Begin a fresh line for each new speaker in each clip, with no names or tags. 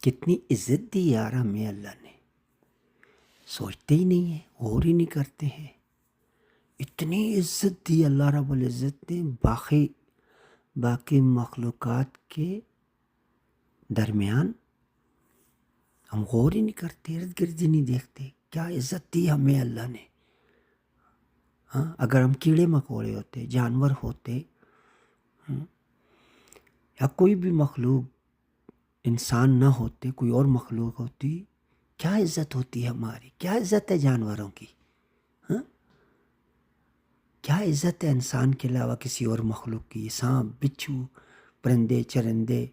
کتنی عزت دی یار ہمیں اللہ نے، سوچتے ہی نہیں ہیں، غور ہی نہیں کرتے ہیں۔ اتنی عزت دی اللہ رب العزت نے باقی مخلوقات کے درمیان، ہم غور ہی نہیں کرتے، ارد گرد ہی نہیں دیکھتے کیا عزت دی ہمیں اللہ نے۔ ہاں، اگر ہم کیڑے مکوڑے ہوتے، جانور ہوتے، یا کوئی بھی مخلوق، انسان نہ ہوتے، کوئی اور مخلوق ہوتی، کیا عزت ہوتی ہے ہماری، کیا عزت ہے جانوروں کی، ہاں؟ کیا عزت ہے انسان کے علاوہ کسی اور مخلوق کی، سانپ، بچھو، پرندے چرندے،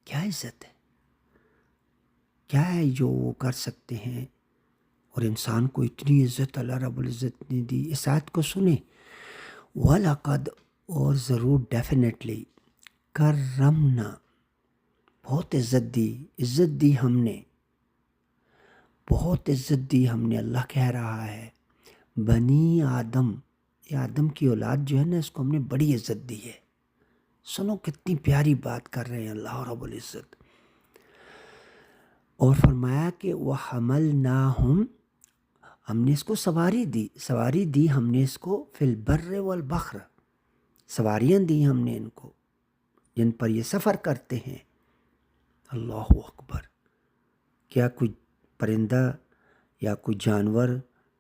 کیا عزت ہے، کیا ہے جو وہ کر سکتے ہیں، اور انسان کو اتنی عزت اللہ رب العزت نے دی۔ اس آیت کو سنیں، وَلَقَدْ، اور ضرور، ڈیفینیٹلی، کرمنا، بہت عزت دی ہم نے، بہت عزت دی ہم نے۔ اللہ کہہ رہا ہے بنی آدم، یہ آدم کی اولاد جو ہے نا، اس کو ہم نے بڑی عزت دی ہے۔ سنو کتنی پیاری بات کر رہے ہیں اللہ رب العزت، اور فرمایا کہ وَحَمَلْنَاهُمْ، ہم نے اس کو سواری دی ہم نے اس کو، فی البر والبحر، سواریاں دی ہم نے ان کو جن پر یہ سفر کرتے ہیں۔ اللہ اکبر! کیا کوئی پرندہ یا کوئی جانور،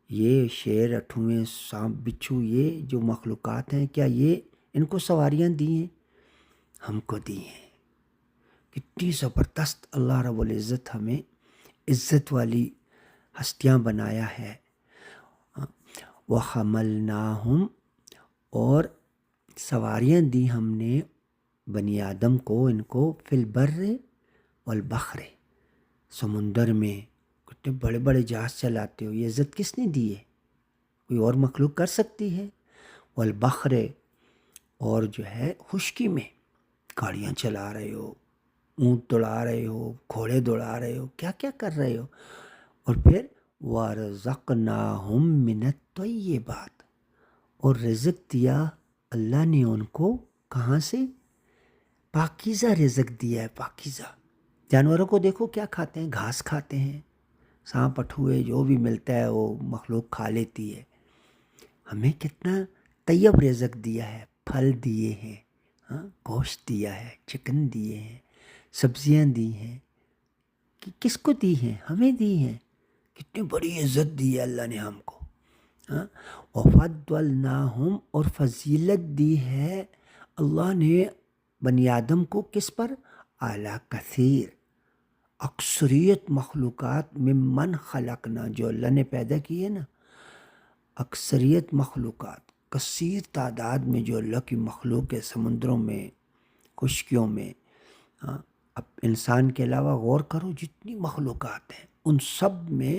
یہ شیر، اٹھویں، سانپ، بچھو، یہ جو مخلوقات ہیں، کیا یہ ان کو سواریاں دی ہیں؟ ہم کو دی ہیں۔ کتنی زبردست اللہ رب العزت ہمیں عزت والی ہستیاں بنایا ہے۔ وَحَمَلْنَاهُمْ، اور سواریاں دی ہم نے بنی آدم کو، ان کو، فی البر والبحر، سمندر میں، کتنے بڑے بڑے جہاز چلاتے ہو، یہ عزت کس نے دی ہے؟ کوئی اور مخلوق کر سکتی ہے؟ والبحر، اور جو ہے خشکی میں، گاڑیاں چلا رہے ہو، اونٹ دوڑا رہے ہو، گھوڑے دوڑا رہے ہو، کیا کیا کر رہے ہو۔ اور پھر وَرَزَقْنَاهُمْ مِنَ الطَّيِّبَاتِ، اور رزق دیا اللہ نے ان کو، کہاں سے؟ پاکیزہ رزق دیا ہے، پاکیزہ۔ جانوروں کو دیکھو کیا کھاتے ہیں، گھاس کھاتے ہیں، سانپ، اٹھوئے، جو بھی ملتا ہے وہ مخلوق کھا لیتی ہے۔ ہمیں کتنا طیب رزق دیا ہے، پھل دیے ہیں، ہاں، گوشت دیا ہے، چکن دیے ہیں، سبزیاں دی ہیں، کس کو دی ہیں؟ ہمیں دی ہیں۔ کتنی بڑی عزت دی ہے اللہ نے ہم کو، ہاں۔ وَفَضَّلْنَاهُمْ، اور فضیلت دی ہے اللہ نے بنی آدم کو، کس پر؟ اعلیٰ کثیر، اکثریت مخلوقات، ممن خلقنا، جو اللہ نے پیدا کی ہے نا، اکثریت مخلوقات، کثیر تعداد میں جو اللہ کی مخلوق ہے، سمندروں میں، خشکیوں میں، ہاں۔ اب انسان کے علاوہ غور کرو جتنی مخلوقات ہیں، ان سب میں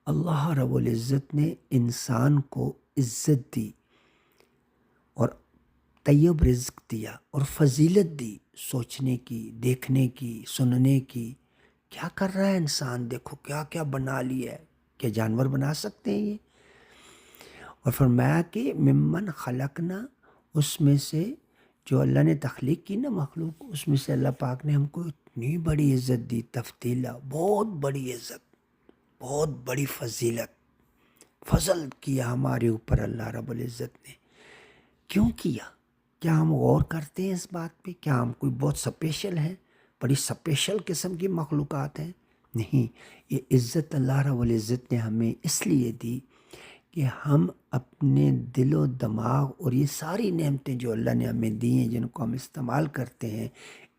اللہ رب العزت نے انسان کو عزت دی، اور طیب رزق دیا، اور فضیلت دی، سوچنے کی، دیکھنے کی، سننے کی۔ کیا کر رہا ہے انسان، دیکھو کیا کیا بنا لیا ہے، کیا جانور بنا سکتے ہیں یہ؟ اور فرمایا کہ ممن خلقنا، اس میں سے جو اللہ نے تخلیق کی نا مخلوق، اس میں سے اللہ پاک نے ہم کو اتنی بڑی عزت دی، تفضیلہ، بہت بڑی عزت، بہت بڑی فضیلت، فضل کیا ہمارے اوپر اللہ رب العزت نے۔ کیوں کیا؟ کیا ہم غور کرتے ہیں اس بات پہ؟ کیا ہم کوئی بہت سپیشل ہیں، بڑی سپیشل قسم کی مخلوقات ہیں؟ نہیں، یہ عزت اللہ رب العزت نے ہمیں اس لیے دی کہ ہم اپنے دل و دماغ، اور یہ ساری نعمتیں جو اللہ نے ہمیں دی ہیں، جن کو ہم استعمال کرتے ہیں،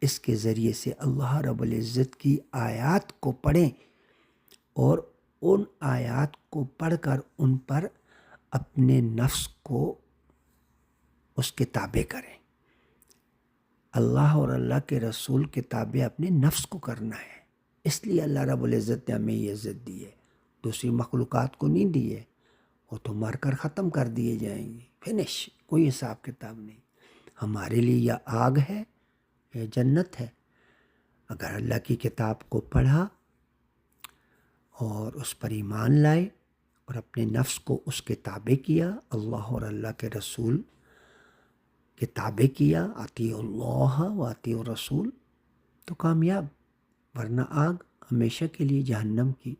اس کے ذریعے سے اللہ رب العزت کی آیات کو پڑھیں، اور ان آیات کو پڑھ کر ان پر اپنے نفس کو اس کے تابع کریں۔ اللہ اور اللہ کے رسول کے تابع اپنے نفس کو کرنا ہے۔ اس لیے اللہ رب العزت نے ہمیں یہ عزت دی ہے، دوسری مخلوقات کو نہیں دی ہے، وہ تو مر کر ختم کر دیے جائیں گے، فنش، کوئی حساب کتاب نہیں۔ ہمارے لیے یا آگ ہے یا جنت ہے۔ اگر اللہ کی کتاب کو پڑھا اور اس پر ایمان لائے، اور اپنے نفس کو اس کے تابع کیا، اللہ اور اللہ کے رسول کے تابع کیا، اطیعوا اللہ و اطیعوا الرسول، تو کامیاب، ورنہ آگ ہمیشہ کے لیے جہنم کی